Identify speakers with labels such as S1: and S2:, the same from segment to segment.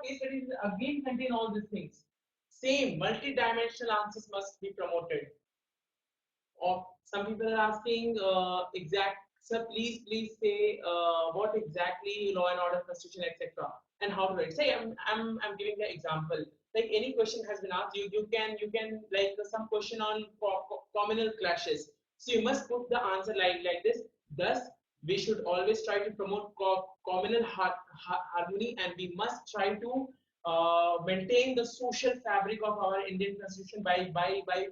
S1: case studies again contain all these things. Same multi-dimensional answers must be promoted. Or some people are asking exact. Sir, please say what exactly law and order, constitution, etc. and how to write. Say I'm giving the example. Like any question has been asked, you can like some question on communal clashes. So you must put the answer like this. Thus, we should always try to promote communal harmony, and we must try to maintain the social fabric of our Indian constitution by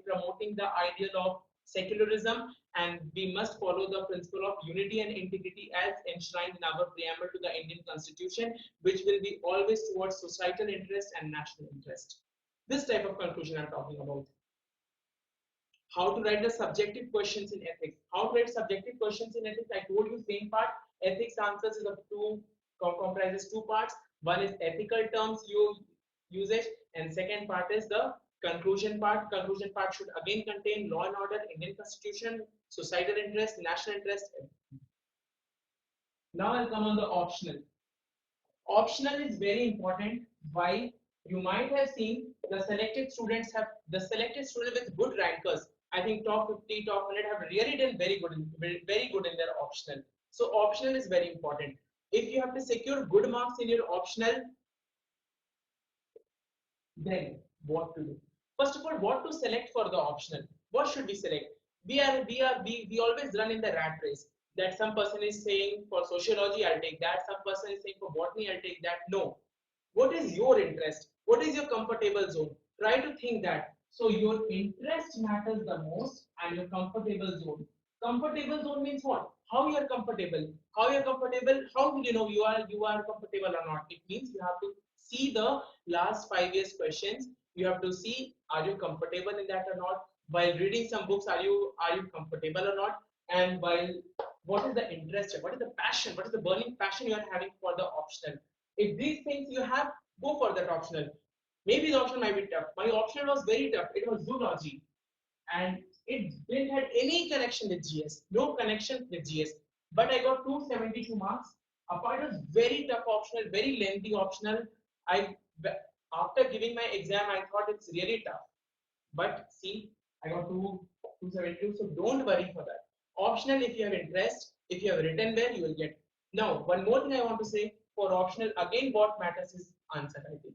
S1: promoting the ideal of secularism, and we must follow the principle of unity and integrity as enshrined in our preamble to the Indian constitution, which will be always towards societal interest and national interest. This type of conclusion I'm talking about. How to write the subjective questions in ethics. How to write subjective questions in ethics? I told you same part. Ethics answers is of comprises two parts. One is ethical terms usage, and second part is the conclusion part. Conclusion part should again contain law and order, Indian constitution, societal interest, national interest. Now I'll come on the optional. Optional is very important. Why? You might have seen the selected students have the selected students with good rankers. I think top 50, top 100 have really done very good in their optional. So optional is very important. If you have to secure good marks in your optional, then what to do? First of all, what to select for the optional? What should we select? We always run in the rat race. That some person is saying for sociology, I'll take that. Some person is saying for botany, I'll take that. No. What is your interest? What is your comfortable zone? Try to think that. So your interest matters the most, and your comfortable zone. Comfortable zone means what? How you are comfortable. How you are comfortable. How will you know you are comfortable or not? It means you have to see the last 5 years questions. You have to see, are you comfortable in that or not? While reading some books, are you comfortable or not? And while what is the interest? What is the passion? What is the burning passion you are having for the optional? If these things you have, go for that optional. Maybe the optional might be tough. My optional was very tough. It was zoology, and it didn't have any connection with GS. No connection with GS. But I got 272 marks. Apart, it was very tough optional, very lengthy optional. I After giving my exam, I thought it's really tough. But see, I got 272. So don't worry for that. Optional, if you have interest, if you have written well, you will get. Now, one more thing I want to say for optional, again, what matters is answer writing.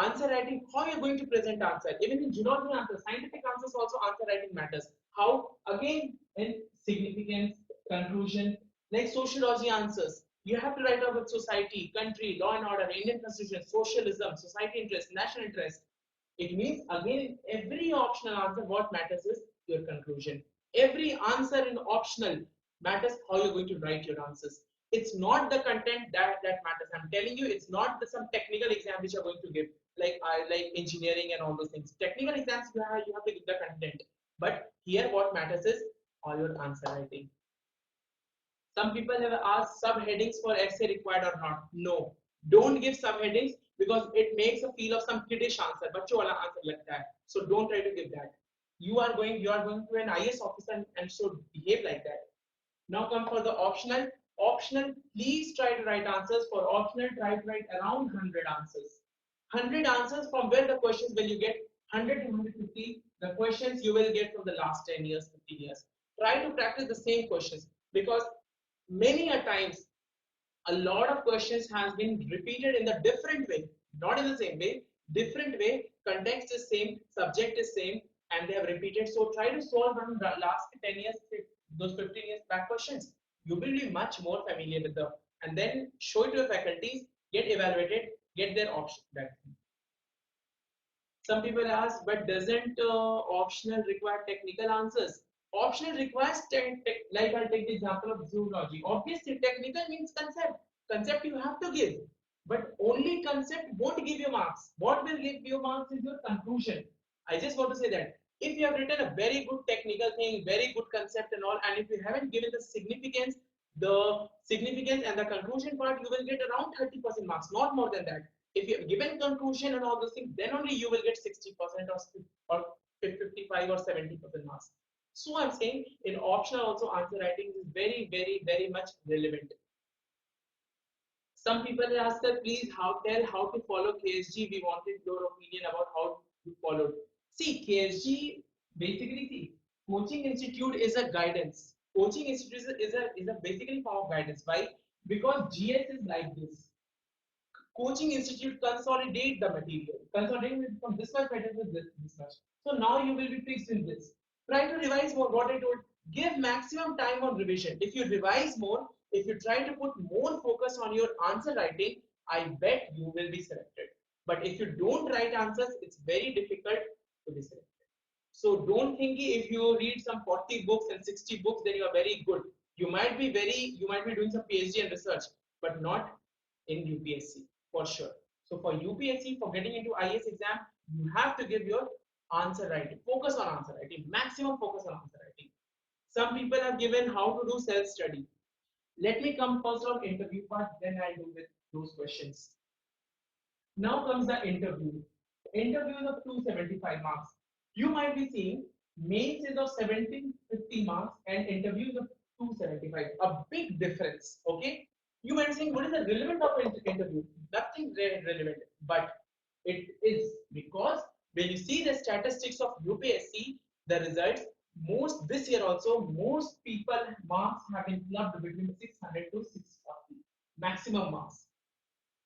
S1: Answer writing, how you're going to present answer. Even in geology answers, scientific answers also answer writing matters. How? Again, in significance, conclusion, like sociology answers. You have to write about society, country, law and order, Indian constitution, socialism, society interest, national interest. It means again every optional answer, what matters is your conclusion. Every answer in optional matters how you're going to write your answers. It's not the content that matters. I'm telling you, it's not some technical exam which you're going to give, like engineering and all those things. Technical exams you have to give the content. But here what matters is all your answer writing. Some people have asked subheadings for essay required or not. No, don't give subheadings because it makes a feel of some kiddish answer, बच्चों वाला answer like that. So don't try to give that. You are going to an IS officer and should behave like that. Now come for the optional. Optional, please try to write answers. For optional, try to write around 100 answers. 100 answers from where the questions will you get 100 to 150. The questions you will get from the last 10 years, 15 years. Try to practice the same questions because many a times a lot of questions has been repeated in the different way, not in the same way, different way. Context is same, subject is same, and they have repeated. So try to solve from the last 10 years, those 15 years back questions. You will be much more familiar with them, and then show it to your faculties, get evaluated, get their option back. Some people ask, but doesn't optional require technical answers? Optional requires like I'll take the example of zoology. Obviously, technical means concept. Concept you have to give, but only concept won't give you marks. What will give you marks is your conclusion. I just want to say that if you have written a very good technical thing, very good concept and all, and if you haven't given the significance and the conclusion part, you will get around 30% marks, not more than that. If you have given conclusion and all those things, then only you will get 60% or 55 or 70% marks. So I'm saying in optional also answer writing is very much relevant. Some people ask us, please tell how to follow KSG. We wanted your opinion about how to follow. See, KSG basically, see, coaching institute is a guidance. Coaching institute is a basically form of guidance. Why? Because GS is like this. Coaching institute consolidate the material, consolidate it from this much material to this much. So now you will be fixed in this. Try to revise more. What I told, give maximum time on revision. If you revise more, if you try to put more focus on your answer writing, I bet you will be selected. But if you don't write answers, it's very difficult to be selected. So don't think if you read some 40 books and 60 books, then you are very good. You might be doing some PhD and research, but not in UPSC for sure. So for UPSC, for getting into IAS exam, you have to give your answer writing. Focus on answer writing. Maximum focus on answer writing. Some people are given how to do self-study. Let me come first on interview part, then I'll do with those questions. Now comes the interview. Interviews of 275 marks. You might be seeing mains is of 1750 marks and interviews of 275. A big difference. Okay. You might be saying, what is the relevance of interview? Nothing relevant, but it is because when you see the statistics of UPSC, the results, most this year also, most people marks have been clubbed between 600 to 640 maximum marks.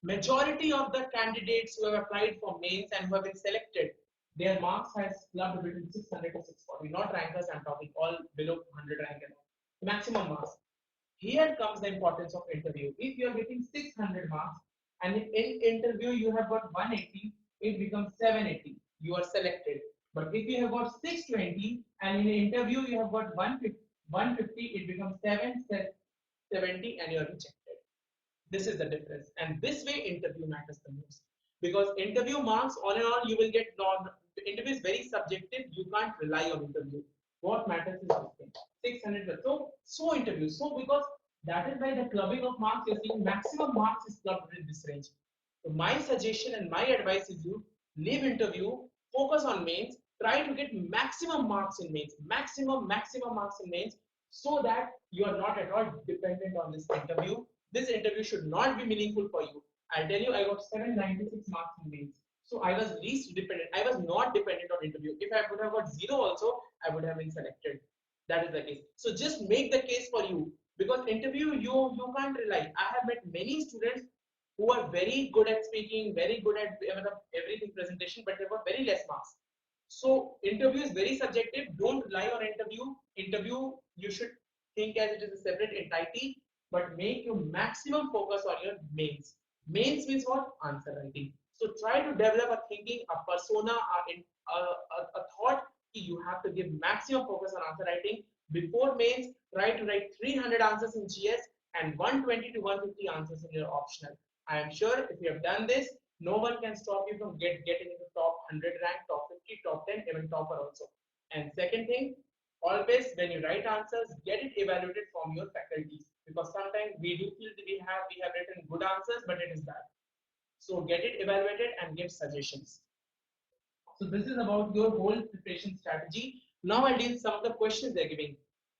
S1: Majority of the candidates who have applied for mains and who have been selected, their marks has clubbed between 600 to 640. Not rankers, I'm talking all below 100 rank and maximum marks. Here comes the importance of interview. If you are getting 600 marks and in interview you have got 180, it becomes 780. You are selected. But if you have got 620 and in interview you have got 150, it becomes 770 and you are rejected. This is the difference. And this way interview matters the most. Because interview marks on and on you will get non. Interview is very subjective. You can't rely on interview. What matters is this thing. 600. So interview. So because that is why the clubbing of marks you're seeing maximum marks is clubbed in this range. So my suggestion and my advice is you leave interview, focus on mains, try to get maximum marks in mains, maximum marks in mains, so that you are not at all dependent on this interview. This interview should not be meaningful for you. I'll tell you, I got 796 marks in mains. So I was least dependent. I was not dependent on interview. If I would have got 0 also, I would have been selected. That is the case. So just make the case for you. Because interview, you can't rely. I have met many students who are very good at speaking, very good at everything presentation, but they got very less marks. So interview is very subjective. Don't rely on interview. Interview, you should think as it is a separate entity, but make your maximum focus on your mains. Mains means what? Answer writing. So try to develop a thinking, a persona, a thought. You have to give maximum focus on answer writing. Before mains, try to write 300 answers in GS and 120 to 150 answers in your optional. I am sure if you have done this, no one can stop you from getting into top 100 rank, top 50, top 10, even topper also. And second thing, always when you write answers, get it evaluated from your faculties, because sometimes we do feel that we have written good answers, but it is bad. So get it evaluated and give suggestions. So this is about your whole preparation strategy. Now I'll deal with some of the questions they're giving.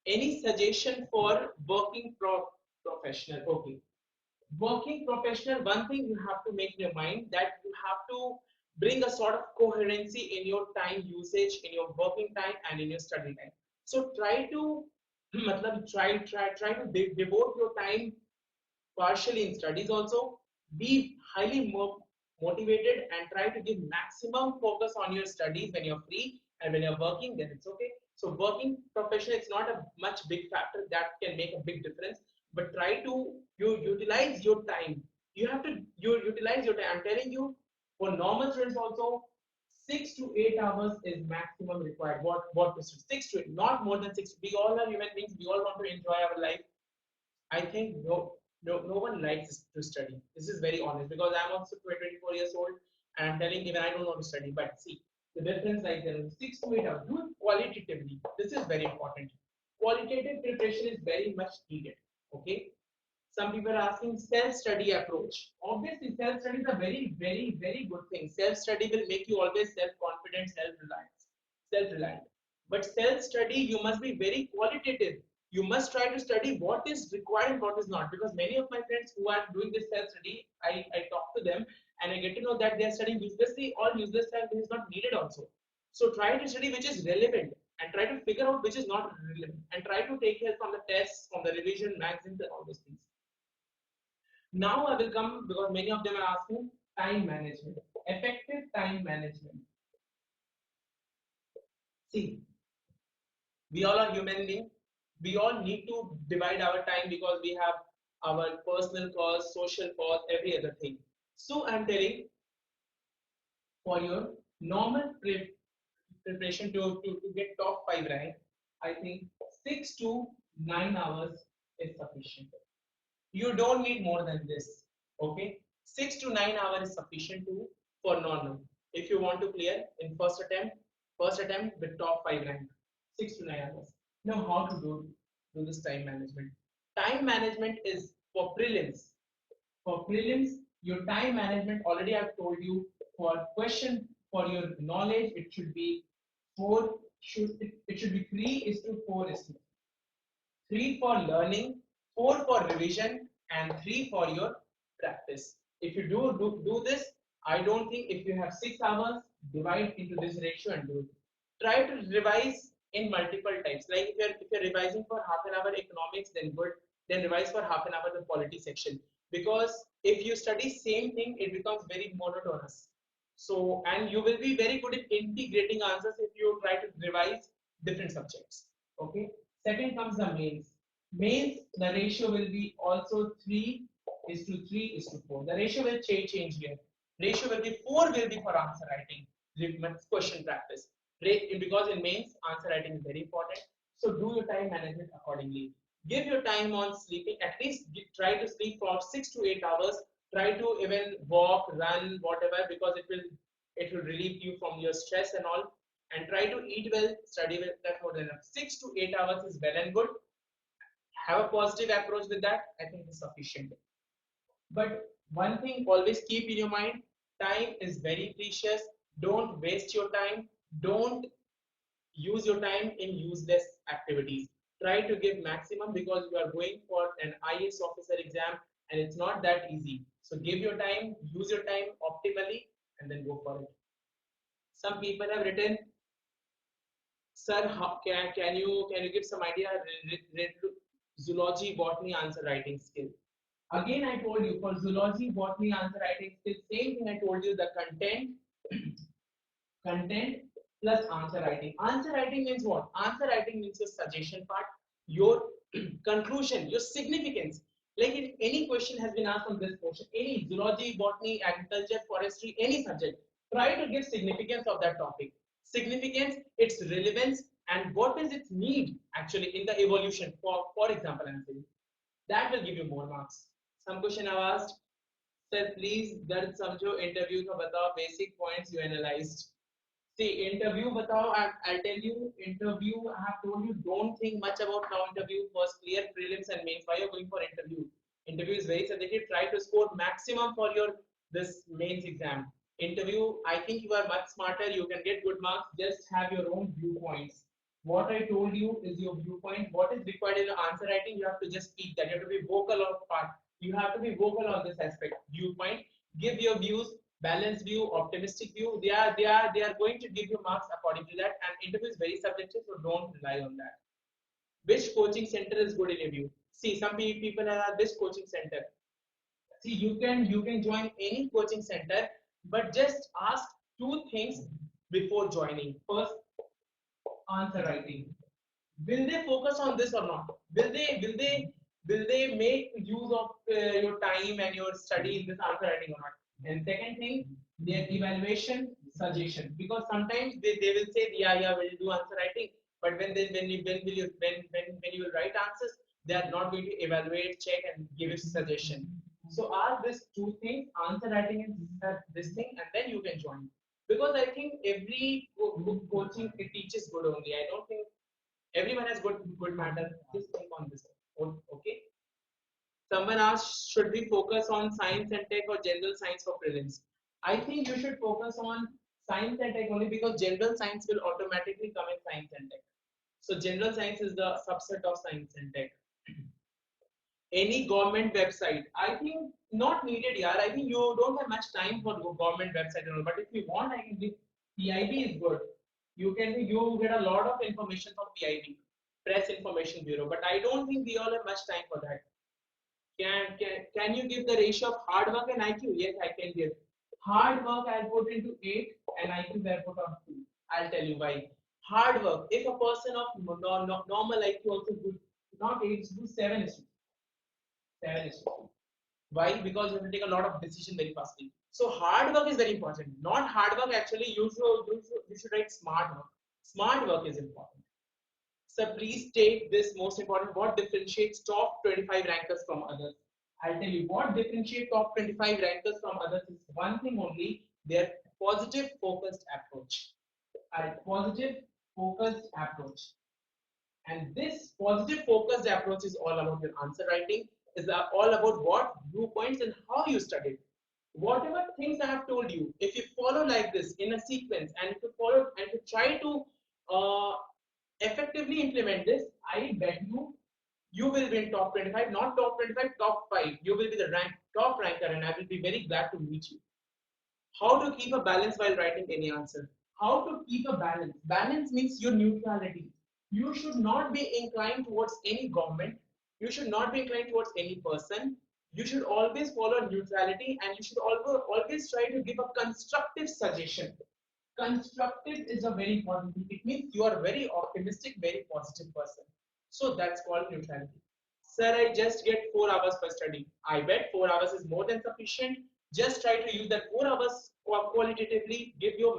S1: Any suggestion for working professional? Okay. Working professional, one thing you have to make in your mind that you have to bring a sort of coherency in your time usage, in your working time and in your study time. So try to try to devote your time partially in studies also. Be highly motivated and try to give maximum focus on your studies when you're free, and when you're working then it's okay. So working professional, it's not a much big factor that can make a big difference, but try to utilize your time. You have to utilize your time. I'm telling you, for normal students also, 6 to 8 hours is maximum required. What to 6 to 8, not more than 6. We all are human beings. We all want to enjoy our life. I think no one likes to study. This is very honest, because I'm also 24 years old and I'm telling even I don't want to study. But see, the difference like there is 6 to 8 hours. Do it qualitatively. This is very important. Qualitative preparation is very much needed. Okay. Some people are asking self-study approach. Obviously, self-study is a very good thing. Self-study will make you always self-confident, self-reliant. But self-study, you must be very qualitative. You must try to study what is required and what is not, because many of my friends who are doing this self-study, I talk to them and I get to know that they are studying uselessly. All useless stuff is not needed also. So try to study which is relevant and try to figure out which is not relevant and try to take help from the tests, from the revision, magazines and all those things. Now I will come, because many of them are asking time management, effective time management. See, we all are human beings. We all need to divide our time because we have our personal cause, social cause, every other thing. So I'm telling, for your normal preparation to get top 5 rank, I think 6 to 9 hours is sufficient. You don't need more than this. Okay, 6 to 9 hours is sufficient to for normal. If you want to clear in first attempt with top 5 rank, 6 to 9 hours. Now how to do this time management? Time management is for prelims. For prelims, your time management, already I've told you, for question, for your knowledge, it should be 4, it should be 3 is to 4 is to 3 for learning, 4 for revision, and 3 for your practice. If you do this, I don't think, if you have 6 hours, divide into this ratio and do it. Try to revise in multiple times. Like if you're revising for half an hour economics, then good. Then revise for half an hour the polity section. Because if you study same thing, it becomes very monotonous. So, and you will be very good in integrating answers if you try to revise different subjects. Okay. Second comes the mains. Mains, the ratio will be also 3 is to 3 is to 4. The ratio will change here. Ratio will be 4 will be for answer writing, question practice. Because in mains, answer writing is very important. So do your time management accordingly. Give your time on sleeping. At least try to sleep for 6 to 8 hours. Try to even walk, run, whatever, because it will relieve you from your stress and all. And try to eat well, study well. That's more than enough. 6 to 8 hours is well and good. Have a positive approach with that. I think it's sufficient. But one thing always keep in your mind, time is very precious. Don't waste your time. Don't use your time in useless activities. Try to give maximum, because you are going for an IAS officer exam and it's not that easy. So give your time, use your time optimally, and then go for it. Some people have written, sir, can you give some idea zoology, botany answer writing skill? Again, I told you, for zoology, botany answer writing skill, same thing I told you, the content, content plus answer writing. Answer writing means what? Answer writing means your suggestion part, your conclusion, your significance. Like if any question has been asked on this portion, any zoology, botany, agriculture, forestry, any subject, try to give significance of that topic. Significance, its relevance, and what is its need actually in the evolution. For example, I'm saying that will give you more marks. Some question I've asked, sir, please दर्द समझो interview का बताओ basic points you analyzed. See, interview batao, I'll tell you, interview, I have told you, don't think much about now interview, first clear prelims and mains. Why you're going for interview? Interview is very subjective. Try to score maximum for your this mains exam. Interview, I think you are much smarter, you can get good marks, just have your own viewpoints. What I told you is your viewpoint. What is required in the answer writing, you have to just speak that. You have to be vocal on part. You have to be vocal on this aspect. Viewpoint, give your views, balanced view, optimistic view. They are going to give you marks according to that. And interview is very subjective, so don't rely on that. Which coaching center is good in your view? See, some people have this coaching center. See, you can join any coaching center, but just ask two things before joining. First, answer writing. Will they focus on this or not? Will they make use of your time and your study in this answer writing or not? And second thing, their evaluation suggestion, because sometimes they will say yeah we'll do answer writing, but when you will write answers, they are not going to evaluate, check, and give you suggestion. So ask these two things, answer writing and this thing, and then you can join. Because I think every coaching, it teaches good only. I don't think everyone has good matter. Just think on this. Okay. Someone asked, should we focus on science and tech or general science for prelims? I think you should focus on science and tech only, because general science will automatically come in science and tech. So general science is the subset of science and tech. Any government website, I think not needed, yeah. I think you don't have much time for government website and all, but if you want, I can give. PIB is good. You get a lot of information from PIB, Press Information Bureau, but I don't think we all have much time for that. Can you give the ratio of hard work and IQ? Yes, I can give. Hard work I'll put into 8 and IQ I'll put on 2. I'll tell you why. Hard work. If a person of normal IQ also good, not 8 is good, 7 is good. 7 is good. Why? Because you have to take a lot of decision very fastly. So hard work is very important. Not hard work actually. You should write smart work. Smart work is important. So please take this most important. What differentiates top 25 rankers from others? I'll tell you what differentiates top 25 rankers from others is one thing only, their positive focused approach. Positive focused approach. And this positive focused approach is all about your answer writing, is all about what viewpoints and how you studied. Whatever things I have told you, if you follow like this in a sequence and if you follow and to try to uh, effectively implement this, I bet you will win top 25, not top 25, top 5. You will be the top ranker, and I will be very glad to meet you. How to keep a balance while writing any answer? How to keep a balance? Balance means your neutrality. You should not be inclined towards any government. You should not be inclined towards any person. You should always follow neutrality, and you should always try to give a constructive suggestion. Constructive is a very important thing. It means you are very optimistic, very positive person. So that's called neutrality. Sir, I just get 4 hours per study. I bet 4 hours is more than sufficient. Just try to use that 4 hours qualitatively, give your